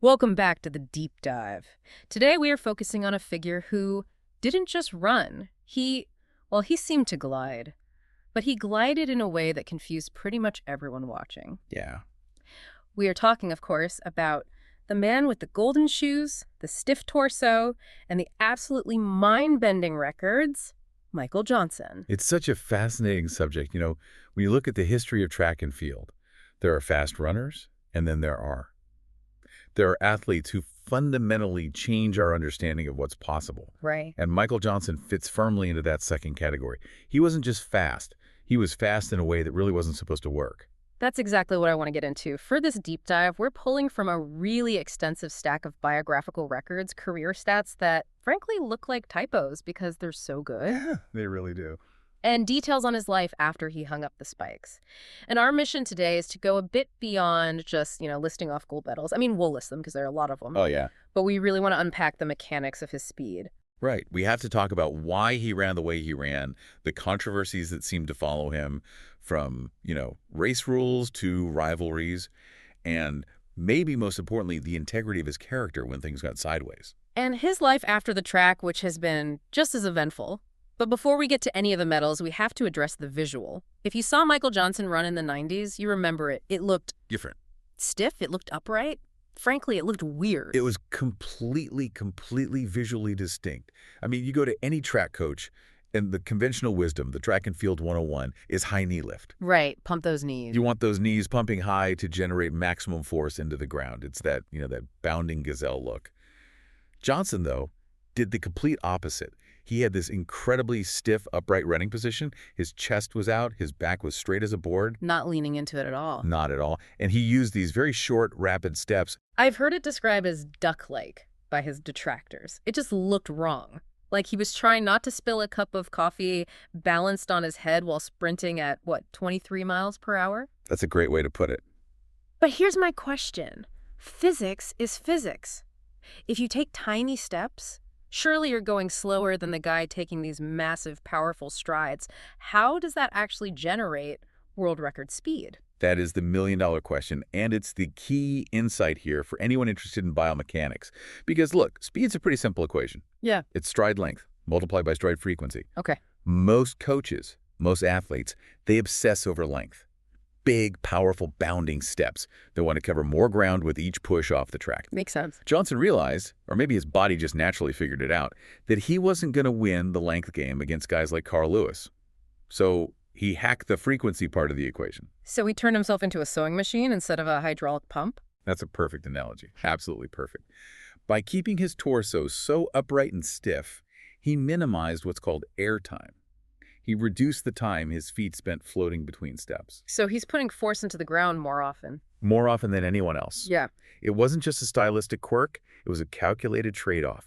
Welcome back to the deep dive. Today we are focusing on a figure who didn't just run. He seemed to glide, but he glided in a way that confused pretty much everyone watching. Yeah. We are talking, of course, about the man with the golden shoes, the stiff torso, and the absolutely mind-bending records, Michael Johnson. It's such a fascinating subject. When you look at the history of track and field, there are fast runners, and then there are athletes who fundamentally change our understanding of what's possible. Right. And Michael Johnson fits firmly into that second category. He wasn't just fast. He was fast in a way that really wasn't supposed to work. That's exactly what I want to get into. For this deep dive, we're pulling from a really extensive stack of biographical records, career stats that frankly look like typos because they're so good. Yeah, they really do. And details on his life after he hung up the spikes. And our mission today is to go a bit beyond just, listing off gold medals. I mean, we'll list them because there are a lot of them. Oh, yeah. But we really want to unpack the mechanics of his speed. Right. We have to talk about why he ran the way he ran, the controversies that seemed to follow him from, race rules to rivalries, and maybe most importantly, the integrity of his character when things got sideways. And his life after the track, which has been just as eventful. But before we get to any of the medals, we have to address the visual. If you saw Michael Johnson run in the 90s, you remember it. It looked Different. stiff. It looked upright. Frankly, it looked weird. It was completely visually distinct. I mean, you go to any track coach, and the conventional wisdom, the track and field 101, is high knee lift. Right. Pump those knees. You want those knees pumping high to generate maximum force into the ground. It's that, that bounding gazelle look. Johnson, though, did the complete opposite. He had this incredibly stiff, upright running position. His chest was out. His back was straight as a board. Not leaning into it at all. Not at all. And he used these very short, rapid steps. I've heard it described as duck-like by his detractors. It just looked wrong. Like he was trying not to spill a cup of coffee balanced on his head while sprinting at, 23 miles per hour? That's a great way to put it. But here's my question. Physics is physics. If you take tiny steps, surely you're going slower than the guy taking these massive, powerful strides. How does that actually generate world record speed? That is the million-dollar question, and it's the key insight here for anyone interested in biomechanics. Because, look, speed's a pretty simple equation. Yeah. It's stride length multiplied by stride frequency. Okay. Most coaches, most athletes, they obsess over length. Big, powerful, bounding steps. They want to cover more ground with each push off the track. Makes sense. Johnson realized, or maybe his body just naturally figured it out, that he wasn't going to win the length game against guys like Carl Lewis. So he hacked the frequency part of the equation. So he turned himself into a sewing machine instead of a hydraulic pump? That's a perfect analogy. Absolutely perfect. By keeping his torso so upright and stiff, he minimized what's called air time. He reduced the time his feet spent floating between steps. So he's putting force into the ground more often. More often than anyone else. Yeah. It wasn't just a stylistic quirk, it was a calculated trade-off.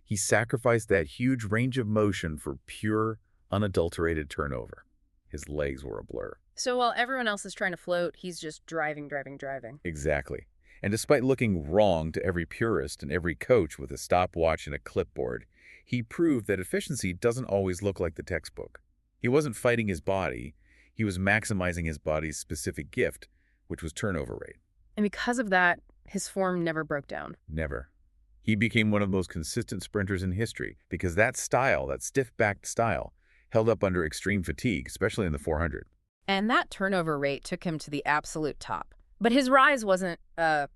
He sacrificed that huge range of motion for pure, unadulterated turnover. His legs were a blur. So while everyone else is trying to float, he's just driving. Exactly. And despite looking wrong to every purist and every coach with a stopwatch and a clipboard, he proved that efficiency doesn't always look like the textbook. He wasn't fighting his body. He was maximizing his body's specific gift, which was turnover rate. And because of that, his form never broke down. Never. He became one of the most consistent sprinters in history because that style, that stiff-backed style, held up under extreme fatigue, especially in the 400. And that turnover rate took him to the absolute top. But his rise wasn't a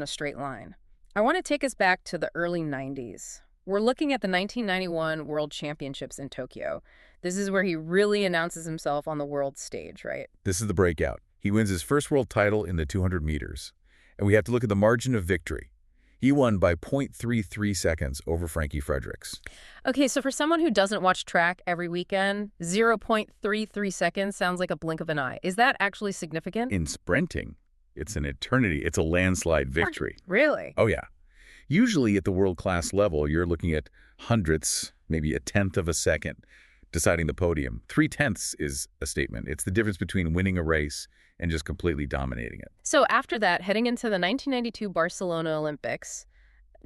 straight line. I want to take us back to the early 90s. We're looking at the 1991 World Championships in Tokyo. This is where he really announces himself on the world stage, right? This is the breakout. He wins his first world title in the 200 meters. And we have to look at the margin of victory. He won by 0.33 seconds over Frankie Fredericks. Okay, so for someone who doesn't watch track every weekend, 0.33 seconds sounds like a blink of an eye. Is that actually significant? In sprinting, it's an eternity. It's a landslide victory. Really? Oh, yeah. Usually at the world-class level, you're looking at hundredths, maybe a tenth of a second, deciding the podium. 0.3 is a statement. It's the difference between winning a race and just completely dominating it. So after that, heading into the 1992 Barcelona Olympics,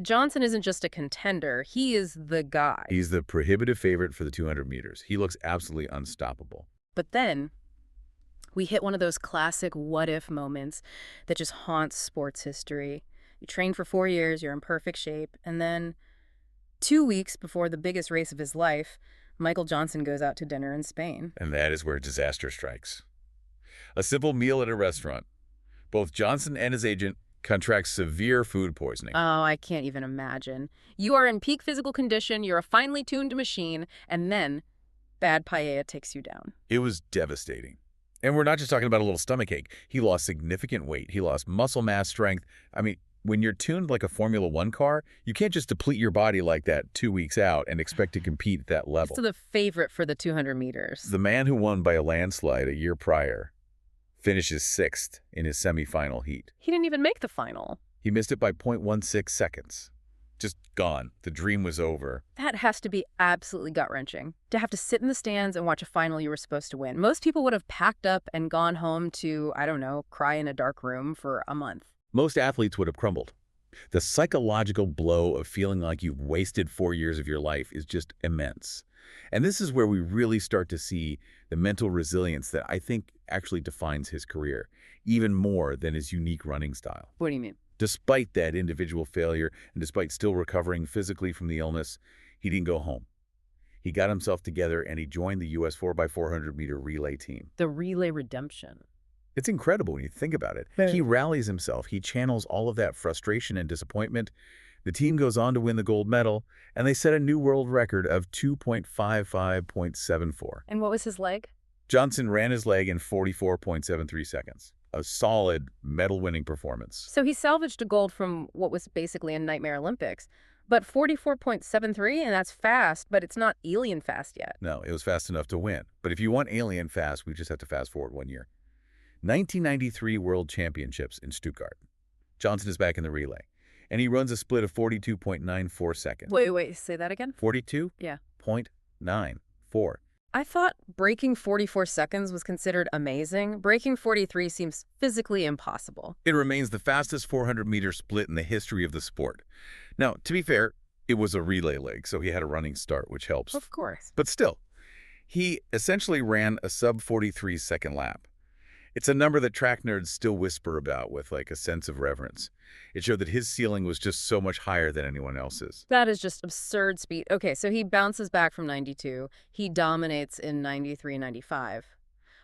Johnson isn't just a contender, he is the guy. He's the prohibitive favorite for the 200 meters. He looks absolutely unstoppable. But then we hit one of those classic what-if moments that just haunts sports history. You train for 4 years, you're in perfect shape, and then 2 weeks before the biggest race of his life, Michael Johnson goes out to dinner in Spain. And that is where disaster strikes. A simple meal at a restaurant. Both Johnson and his agent contract severe food poisoning. Oh, I can't even imagine. You are in peak physical condition, you're a finely tuned machine, and then bad paella takes you down. It was devastating. And we're not just talking about a little stomachache. He lost significant weight. He lost muscle mass, strength. I mean, when you're tuned like a Formula One car, you can't just deplete your body like that 2 weeks out and expect to compete at that level. So the favorite for the 200 meters. The man who won by a landslide a year prior finishes 6th in his semifinal heat. He didn't even make the final. He missed it by 0.16 seconds. Just gone. The dream was over. That has to be absolutely gut-wrenching, to have to sit in the stands and watch a final you were supposed to win. Most people would have packed up and gone home to, I don't know, cry in a dark room for a month. Most athletes would have crumbled. The psychological blow of feeling like you've wasted 4 years of your life is just immense. And this is where we really start to see the mental resilience that I think actually defines his career, even more than his unique running style. What do you mean? Despite that individual failure, and despite still recovering physically from the illness, he didn't go home. He got himself together and he joined the U.S. 4x400-meter relay team. The relay redemption. It's incredible when you think about it. He rallies himself. He channels all of that frustration and disappointment. The team goes on to win the gold medal, and they set a new world record of 2.55.74. And what was his leg? Johnson ran his leg in 44.73 seconds. A solid medal-winning performance. So he salvaged a gold from what was basically a nightmare Olympics. But 44.73, and that's fast, but it's not alien fast yet. No, it was fast enough to win. But if you want alien fast, we just have to fast forward 1 year. 1993 World Championships in Stuttgart. Johnson is back in the relay, and he runs a split of 42.94 seconds. Wait, say that again? 42? Yeah. 0.94. I thought breaking 44 seconds was considered amazing. Breaking 43 seems physically impossible. It remains the fastest 400-meter split in the history of the sport. Now, to be fair, it was a relay leg, so he had a running start, which helps. Of course. But still, he essentially ran a sub-43 second lap. It's a number that track nerds still whisper about with like a sense of reverence. It showed that his ceiling was just so much higher than anyone else's. That is just absurd speed. Okay, so he bounces back from 92. He dominates in 93, 95.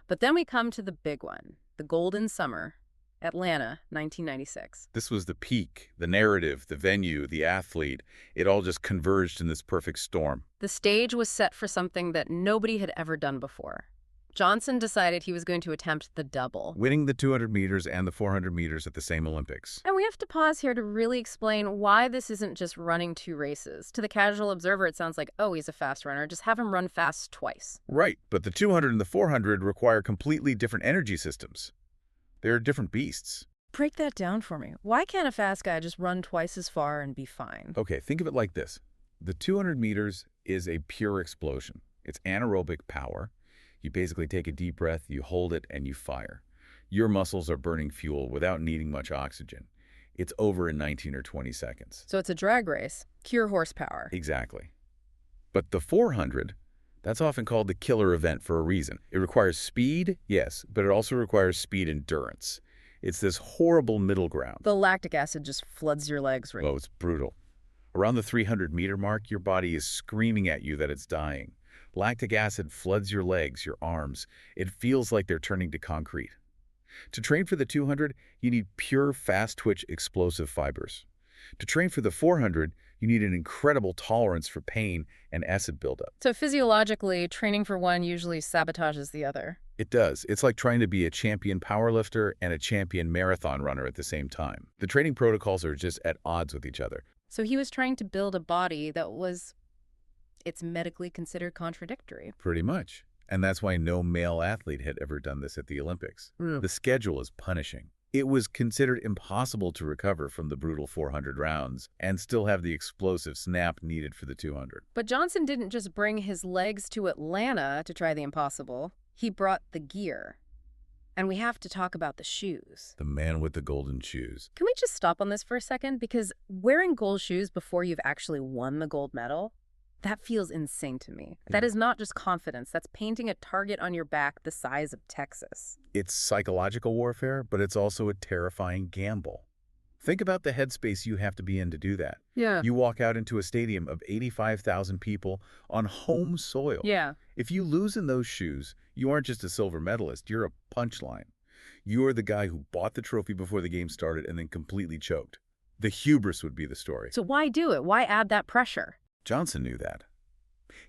But then we come to the big one, the Golden Summer, Atlanta, 1996. This was the peak, the narrative, the venue, the athlete. It all just converged in this perfect storm. The stage was set for something that nobody had ever done before. Johnson decided he was going to attempt the double. Winning the 200 meters and the 400 meters at the same Olympics. And we have to pause here to really explain why this isn't just running 2 races. To the casual observer, it sounds like, oh, he's a fast runner. Just have him run fast twice. Right, but the 200 and the 400 require completely different energy systems. They're different beasts. Break that down for me. Why can't a fast guy just run twice as far and be fine? Okay, think of it like this. The 200 meters is a pure explosion. It's anaerobic power. You basically take a deep breath, you hold it, and you fire. Your muscles are burning fuel without needing much oxygen. It's over in 19 or 20 seconds. So it's a drag race, pure horsepower. Exactly. But the 400, that's often called the killer event for a reason. It requires speed, yes, but it also requires speed endurance. It's this horrible middle ground. The lactic acid just floods your legs, right? Oh, it's brutal. Around the 300-meter mark, your body is screaming at you that it's dying. Lactic acid floods your legs, your arms. It feels like they're turning to concrete. To train for the 200, you need pure, fast-twitch, explosive fibers. To train for the 400, you need an incredible tolerance for pain and acid buildup. So physiologically, training for one usually sabotages the other. It does. It's like trying to be a champion powerlifter and a champion marathon runner at the same time. The training protocols are just at odds with each other. So he was trying to build a body that was... it's medically considered contradictory. Pretty much. And that's why no male athlete had ever done this at the Olympics. The schedule is punishing. It was considered impossible to recover from the brutal 400 rounds and still have the explosive snap needed for the 200. But Johnson didn't just bring his legs to Atlanta to try the impossible. He brought the gear. And we have to talk about the shoes. The man with the golden shoes. Can we just stop on this for a second? Because wearing gold shoes before you've actually won the gold medal, that feels insane to me. That is not just confidence. That's painting a target on your back the size of Texas. It's psychological warfare, but it's also a terrifying gamble. Think about the headspace you have to be in to do that. Yeah. You walk out into a stadium of 85,000 people on home soil. Yeah. If you lose in those shoes, you aren't just a silver medalist, you're a punchline. You're the guy who bought the trophy before the game started and then completely choked. The hubris would be the story. So why do it? Why add that pressure? Johnson knew that.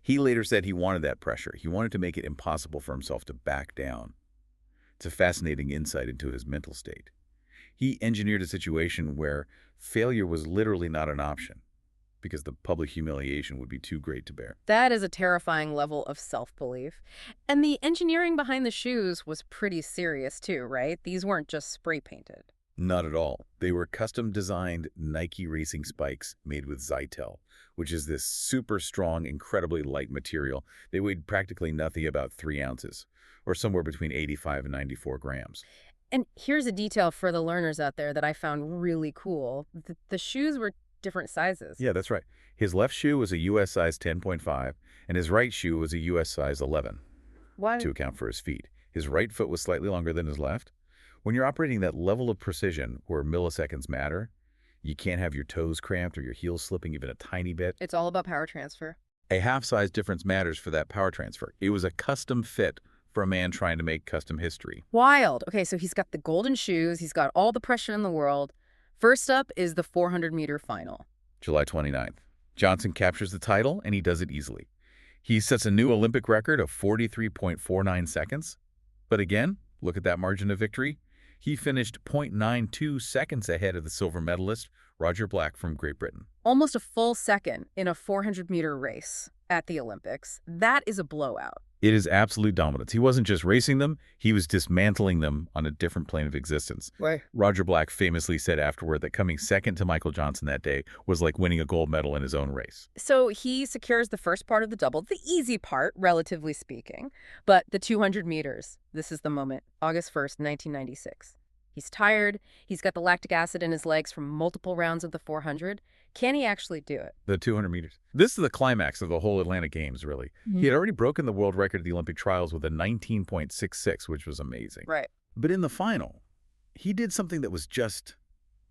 He later said he wanted that pressure. He wanted to make it impossible for himself to back down. It's a fascinating insight into his mental state. He engineered a situation where failure was literally not an option because the public humiliation would be too great to bear. That is a terrifying level of self-belief. And the engineering behind the shoes was pretty serious too, right? These weren't just spray painted. Not at all. They were custom-designed Nike racing spikes made with Zytel, which is this super strong, incredibly light material. They weighed practically nothing, about 3 ounces, or somewhere between 85 and 94 grams. And here's a detail for the learners out there that I found really cool. The shoes were different sizes. Yeah, that's right. His left shoe was a US size 10.5, and his right shoe was a US size 11 Why? to account for his feet. His right foot was slightly longer than his left. When you're operating that level of precision where milliseconds matter, you can't have your toes cramped or your heels slipping even a tiny bit. It's all about power transfer. A half-size difference matters for that power transfer. It was a custom fit for a man trying to make custom history. Wild. Okay, so he's got the golden shoes. He's got all the pressure in the world. First up is the 400-meter final. July 29th. Johnson captures the title, and he does it easily. He sets a new Olympic record of 43.49 seconds. But again, look at that margin of victory. He finished 0.92 seconds ahead of the silver medalist, Roger Black from Great Britain. Almost a full second in a 400-meter race at the Olympics. That is a blowout. It is absolute dominance. He wasn't just racing them, he was dismantling them on a different plane of existence. Right. Roger Black famously said afterward that coming second to Michael Johnson that day was like winning a gold medal in his own race. So he secures the first part of the double, the easy part, relatively speaking. But the 200 meters, this is the moment, August 1st, 1996. He's tired. He's got the lactic acid in his legs from multiple rounds of the 400. Can he actually do it? The 200 meters. This is the climax of the whole Atlanta Games, really. He had already broken the world record at the Olympic trials with a 19.66, which was amazing. Right. But in the final, he did something that was just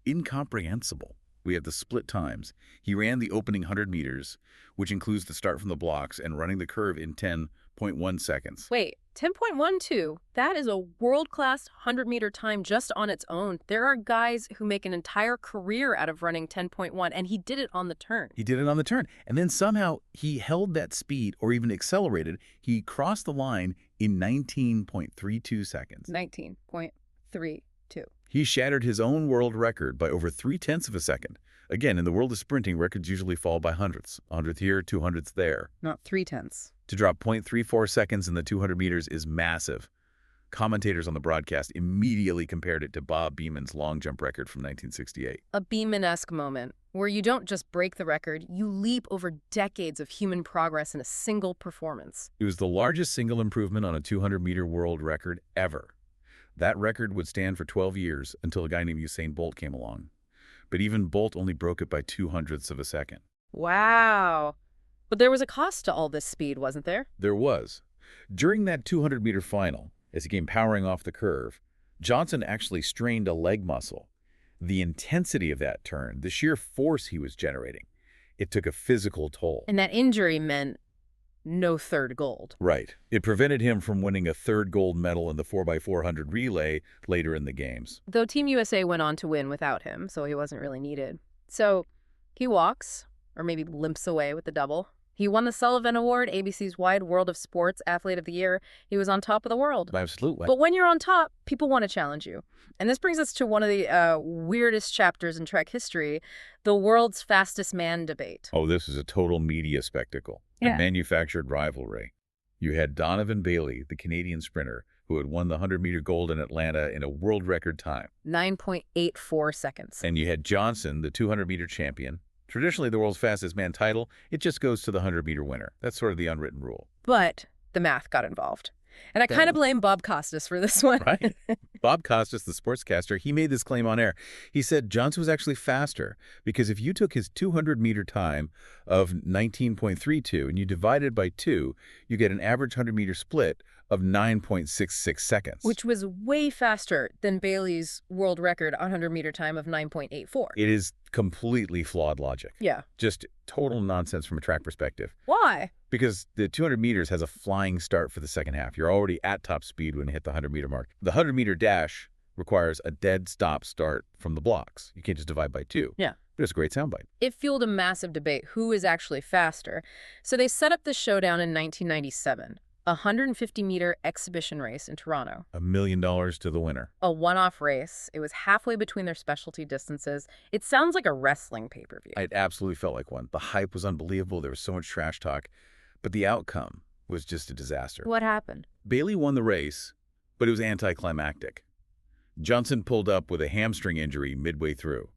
incomprehensible. We have the split times. He ran the opening 100 meters, which includes the start from the blocks and running the curve in 10.1 seconds. Wait, 10.12, that is a world-class 100-meter time just on its own. There are guys who make an entire career out of running 10.1, and he did it on the turn. He did it on the turn. And then somehow he held that speed or even accelerated. He crossed the line in 19.32 seconds. 19.32. He shattered his own world record by over 0.3 of a second. Again, in the world of sprinting, records usually fall by hundredths. 100th here, 200ths there. Not 0.3. To drop 0.34 seconds in the 200 meters is massive. Commentators on the broadcast immediately compared it to Bob Beeman's long jump record from 1968. A Beeman-esque moment, where you don't just break the record, you leap over decades of human progress in a single performance. It was the largest single improvement on a 200-meter world record ever. That record would stand for 12 years until a guy named Usain Bolt came along. But even Bolt only broke it by 0.02 of a second. Wow. But there was a cost to all this speed, wasn't there? There was. During that 200-meter final, as he came powering off the curve, Johnson actually strained a leg muscle. The intensity of that turn, the sheer force he was generating, it took a physical toll. And that injury meant no third gold. Right. It prevented him from winning a third gold medal in the 4x400 relay later in the games. Though Team USA went on to win without him, so he wasn't really needed. So he walks, or maybe limps away with the double. He won the Sullivan Award, ABC's Wide World of Sports Athlete of the Year. He was on top of the world. Absolutely. But when you're on top, people want to challenge you. And this brings us to one of the weirdest chapters in Trek history, the world's fastest man debate. Oh, this is a total media spectacle. Yeah. A manufactured rivalry. You had Donovan Bailey, the Canadian sprinter, who had won the 100-meter gold in Atlanta in a world record time. 9.84 seconds. And you had Johnson, the 200-meter champion. Traditionally, the world's fastest man title, it just goes to the 100-meter winner. That's sort of the unwritten rule. But the math got involved. And I kind of That- blame Bob Costas for this one. Right. Bob Costas, the sportscaster, he made this claim on air. He said Johnson was actually faster because if you took his 200-meter time of 19.32 and you divide it by 2, you get an average 100-meter split of 9.66 seconds. Which was way faster than Bailey's world record 100-meter time of 9.84. It is completely flawed logic. Yeah. Just total nonsense from a track perspective. Why? Because the 200 meters has a flying start for the second half. You're already at top speed when you hit the 100-meter mark. The 100-meter dash requires a dead stop start from the blocks. You can't just divide by 2. Yeah. But it's a great soundbite. It fueled a massive debate who is actually faster. So they set up the showdown in 1997, a 150-meter exhibition race in Toronto. $1 million to the winner. A one-off race. It was halfway between their specialty distances. It sounds like a wrestling pay-per-view. It absolutely felt like one. The hype was unbelievable. There was so much trash talk. But the outcome was just a disaster. What happened? Bailey won the race, but it was anticlimactic. Johnson pulled up with a hamstring injury midway through.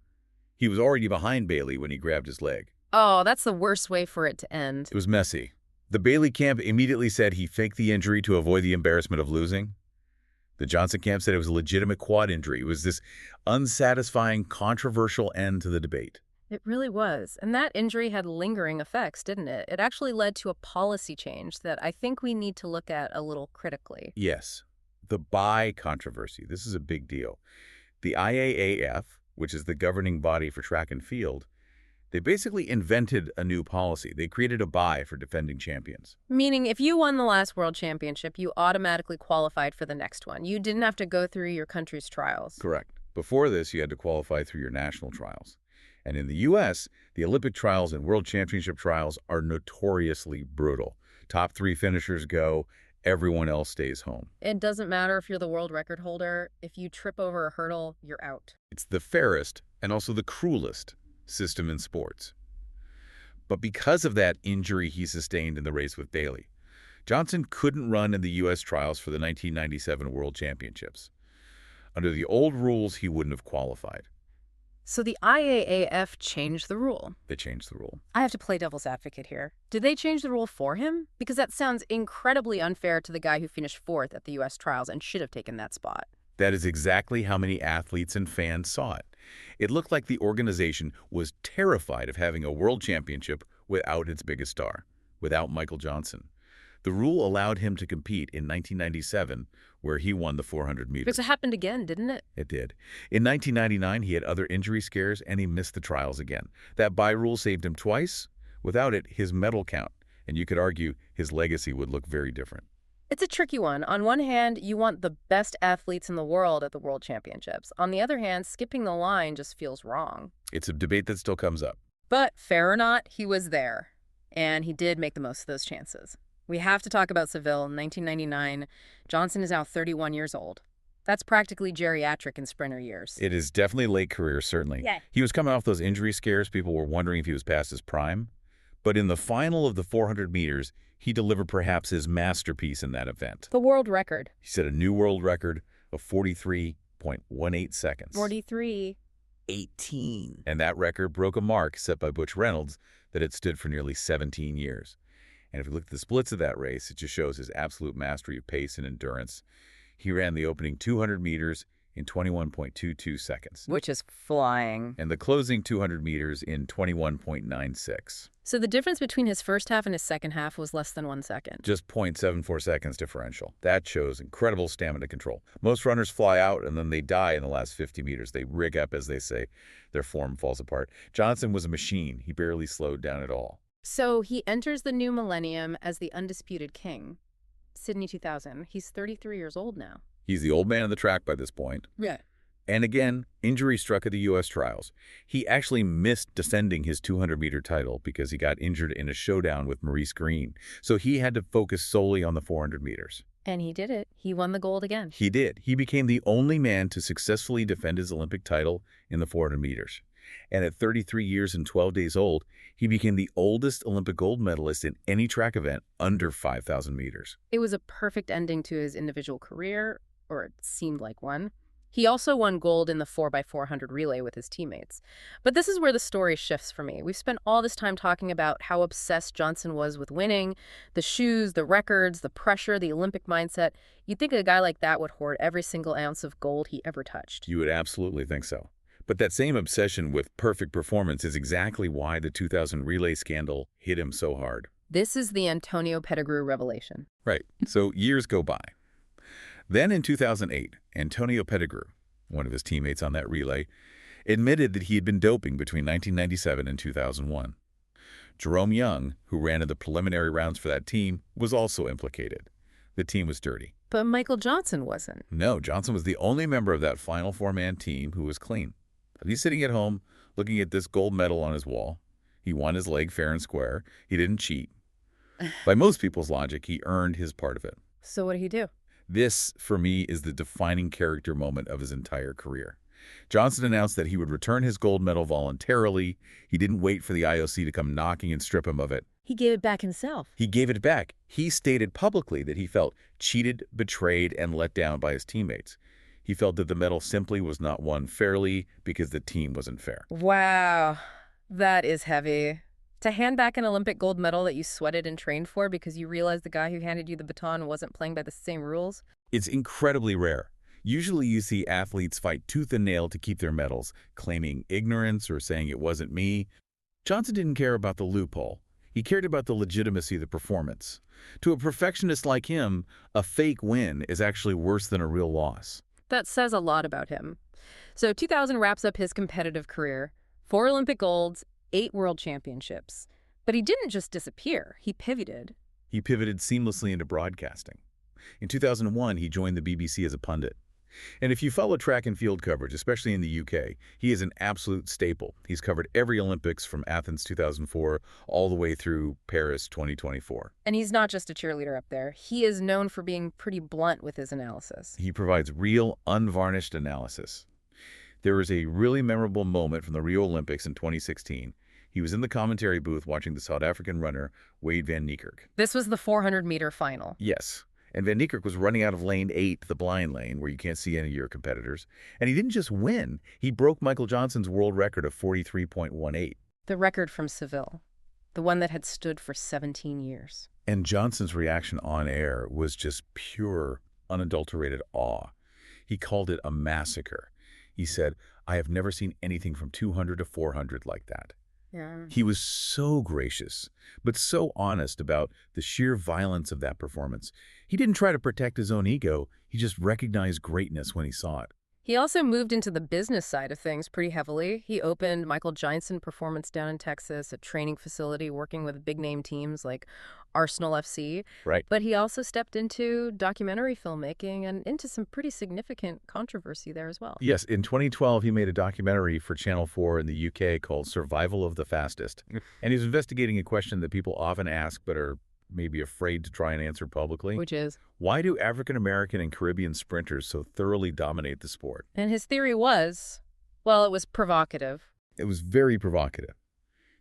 He was already behind Bailey when he grabbed his leg. Oh, that's the worst way for it to end. It was messy. The Bailey camp immediately said he faked the injury to avoid the embarrassment of losing. The Johnson camp said it was a legitimate quad injury. It was this unsatisfying, controversial end to the debate. It really was. And that injury had lingering effects, didn't it? It actually led to a policy change that I think we need to look at a little critically. Yes, the buy controversy. This is a big deal. The IAAF, which is the governing body for track and field, they basically invented a new policy. They created a buy for defending champions. Meaning if you won the last world championship, you automatically qualified for the next one. You didn't have to go through your country's trials. Correct. Before this, you had to qualify through your national trials. And in the U.S., the Olympic trials and World Championship trials are notoriously brutal. Top 3 finishers go, everyone else stays home. It doesn't matter if you're the world record holder. If you trip over a hurdle, you're out. It's the fairest and also the cruelest system in sports. But because of that injury he sustained in the race with Bailey, Johnson couldn't run in the U.S. trials for the 1997 World Championships. Under the old rules, he wouldn't have qualified. So the IAAF changed the rule. They changed the rule. I have to play devil's advocate here. Did they change the rule for him? Because that sounds incredibly unfair to the guy who finished 4th at the U.S. trials and should have taken that spot. That is exactly how many athletes and fans saw it. It looked like the organization was terrified of having a world championship without its biggest star, without Michael Johnson. The rule allowed him to compete in 1997, where he won the 400 meters. Because it happened again, didn't it? It did. In 1999, he had other injury scares, and he missed the trials again. That bye rule saved him twice. Without it, his medal count, and you could argue his legacy would look very different. It's a tricky one. On one hand, you want the best athletes in the world at the World Championships. On the other hand, skipping the line just feels wrong. It's a debate that still comes up. But fair or not, he was there, and he did make the most of those chances. We have to talk about Seville in 1999. Johnson is now 31 years old. That's practically geriatric in sprinter years. It is definitely late career, certainly. Yeah. He was coming off those injury scares. People were wondering if he was past his prime. But in the final of the 400 meters, he delivered perhaps his masterpiece in that event. The world record. He set a new world record of 43.18 seconds. 43. 18. And that record broke a mark set by Butch Reynolds that had stood for nearly 17 years. And if you look at the splits of that race, it just shows his absolute mastery of pace and endurance. He ran the opening 200 meters in 21.22 seconds. Which is flying. And the closing 200 meters in 21.96. So the difference between his first half and his second half was less than 1 second. Just 0.74 seconds differential. That shows incredible stamina control. Most runners fly out and then they die in the last 50 meters. They rig up, as they say. Their form falls apart. Johnson was a machine. He barely slowed down at all. So he enters the new millennium as the undisputed king. Sydney 2000. He's 33 years old now. He's the old man of the track by this point. Yeah. And again, injury struck at the U.S. trials. He actually missed defending his 200-meter title because he got injured in a showdown with Maurice Green. So he had to focus solely on the 400 meters. And he did it. He won the gold again. He did. He became the only man to successfully defend his Olympic title in the 400 meters. And at 33 years and 12 days old, he became the oldest Olympic gold medalist in any track event under 5,000 meters. It was a perfect ending to his individual career, or it seemed like one. He also won gold in the 4x400 relay with his teammates. But this is where the story shifts for me. We've spent all this time talking about how obsessed Johnson was with winning, the shoes, the records, the pressure, the Olympic mindset. You'd think a guy like that would hoard every single ounce of gold he ever touched. You would absolutely think so. But that same obsession with perfect performance is exactly why the 2000 relay scandal hit him so hard. This is the Antonio Pettigrew revelation. Right. So years go by. Then in 2008, Antonio Pettigrew, one of his teammates on that relay, admitted that he had been doping between 1997 and 2001. Jerome Young, who ran in the preliminary rounds for that team, was also implicated. The team was dirty. But Michael Johnson wasn't. No, Johnson was the only member of that final four-man team who was clean. He's sitting at home looking at this gold medal on his wall. He won his leg fair and square. He didn't cheat. By most people's logic, he earned his part of it. So what did he do? This, for me, is the defining character moment of his entire career. Johnson announced that he would return his gold medal voluntarily. He didn't wait for the IOC to come knocking and strip him of it. He gave it back himself. He gave it back. He stated publicly that he felt cheated, betrayed, and let down by his teammates. He felt that the medal simply was not won fairly because the team wasn't fair. Wow, that is heavy. To hand back an Olympic gold medal that you sweated and trained for because you realized the guy who handed you the baton wasn't playing by the same rules? It's incredibly rare. Usually you see athletes fight tooth and nail to keep their medals, claiming ignorance or saying it wasn't me. Johnson didn't care about the loophole. He cared about the legitimacy of the performance. To a perfectionist like him, a fake win is actually worse than a real loss. That says a lot about him. So 2000 wraps up his competitive career. 4 Olympic golds, 8 world championships. But he didn't just disappear. He pivoted. He pivoted seamlessly into broadcasting. In 2001, he joined the BBC as a pundit. And if you follow track and field coverage, especially in the UK, he is an absolute staple. He's covered every Olympics from Athens 2004 all the way through Paris 2024. And he's not just a cheerleader up there. He is known for being pretty blunt with his analysis. He provides real, unvarnished analysis. There is a really memorable moment from the Rio Olympics in 2016. He was in the commentary booth watching the South African runner, Wade van Niekerk. This was the 400-meter final. Yes. And van Niekerk was running out of lane 8, the blind lane, where you can't see any of your competitors. And he didn't just win. He broke Michael Johnson's world record of 43.18. The record from Seville. The one that had stood for 17 years. And Johnson's reaction on air was just pure, unadulterated awe. He called it a massacre. He said, "I have never seen anything from 200 to 400 like that." Yeah. He was so gracious, but so honest about the sheer violence of that performance. He didn't try to protect his own ego. He just recognized greatness when he saw it. He also moved into the business side of things pretty heavily. He opened Michael Johnson Performance down in Texas, a training facility working with big-name teams like Arsenal FC. Right. But he also stepped into documentary filmmaking and into some pretty significant controversy there as well. Yes, in 2012, he made a documentary for Channel 4 in the UK called Survival of the Fastest. And he's investigating a question that people often ask but are maybe afraid to try and answer publicly. Which is? Why do African-American and Caribbean sprinters so thoroughly dominate the sport? And his theory was, well, it was provocative. It was very provocative.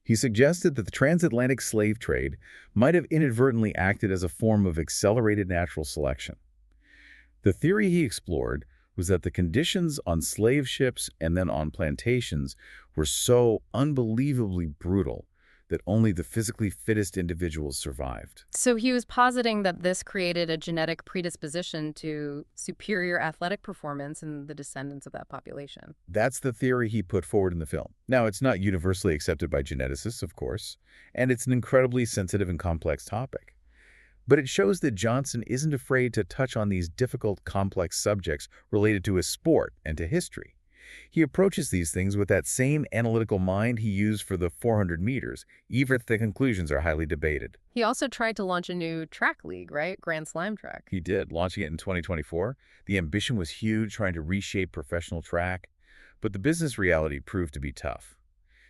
He suggested that the transatlantic slave trade might have inadvertently acted as a form of accelerated natural selection. The theory he explored was that the conditions on slave ships and then on plantations were so unbelievably brutal that only the physically fittest individuals survived. So he was positing that this created a genetic predisposition to superior athletic performance in the descendants of that population. That's the theory he put forward in the film. Now, it's not universally accepted by geneticists, of course, and it's an incredibly sensitive and complex topic. But it shows that Johnson isn't afraid to touch on these difficult, complex subjects related to his sport and to history. He approaches these things with that same analytical mind he used for the 400 meters, even if the conclusions are highly debated. He also tried to launch a new track league, right? Grand Slam track. He did, launching it in 2024. The ambition was huge, trying to reshape professional track, but the business reality proved to be tough.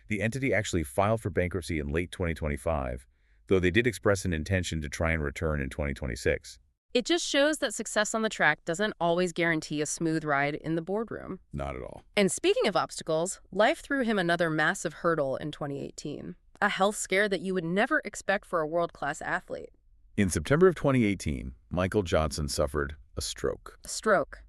The entity actually filed for bankruptcy in late 2025, though they did express an intention to try and return in 2026. It just shows that success on the track doesn't always guarantee a smooth ride in the boardroom. Not at all. And speaking of obstacles, life threw him another massive hurdle in 2018. A health scare that you would never expect for a world-class athlete. In September of 2018, Michael Johnson suffered a stroke. A stroke.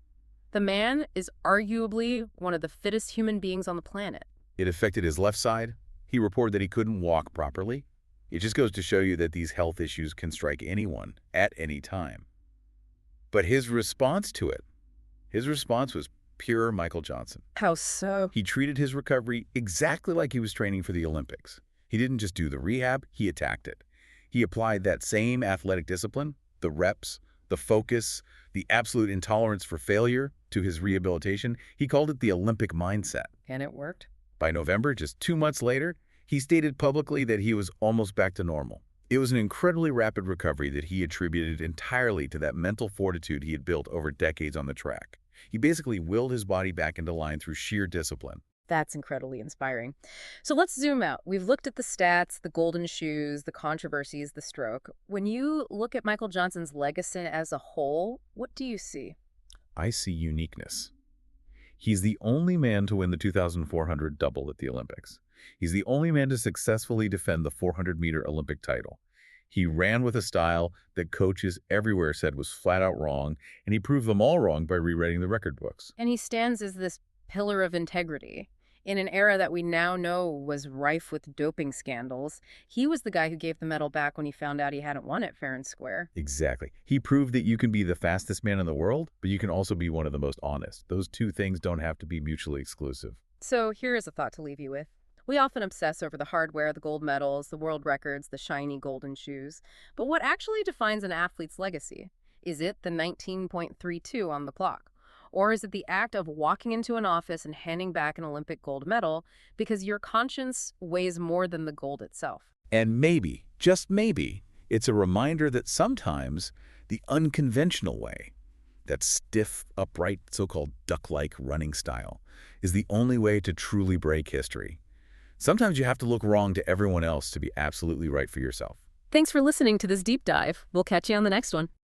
The man is arguably one of the fittest human beings on the planet. It affected his left side. He reported that he couldn't walk properly. It just goes to show you that these health issues can strike anyone at any time. But his response to it, his response was pure Michael Johnson. How so? He treated his recovery exactly like he was training for the Olympics. He didn't just do the rehab, he attacked it. He applied that same athletic discipline, the reps, the focus, the absolute intolerance for failure to his rehabilitation. He called it the Olympic mindset. And it worked? By November, just 2 months later, he stated publicly that he was almost back to normal. It was an incredibly rapid recovery that he attributed entirely to that mental fortitude he had built over decades on the track. He basically willed his body back into line through sheer discipline. That's incredibly inspiring. So let's zoom out. We've looked at the stats, the golden shoes, the controversies, the stroke. When you look at Michael Johnson's legacy as a whole, what do you see? I see uniqueness. He's the only man to win the 2,400 double at the Olympics. He's the only man to successfully defend the 400-meter Olympic title. He ran with a style that coaches everywhere said was flat out wrong, and he proved them all wrong by rewriting the record books. And he stands as this pillar of integrity. In an era that we now know was rife with doping scandals, he was the guy who gave the medal back when he found out he hadn't won it fair and square. Exactly. He proved that you can be the fastest man in the world, but you can also be one of the most honest. Those two things don't have to be mutually exclusive. So here is a thought to leave you with. We often obsess over the hardware, the gold medals, the world records, the shiny golden shoes. But what actually defines an athlete's legacy? Is it the 19.32 on the clock? Or is it the act of walking into an office and handing back an Olympic gold medal because your conscience weighs more than the gold itself? And maybe, just maybe, it's a reminder that sometimes the unconventional way, that stiff, upright, so-called duck-like running style, is the only way to truly break history. Sometimes you have to look wrong to everyone else to be absolutely right for yourself. Thanks for listening to this deep dive. We'll catch you on the next one.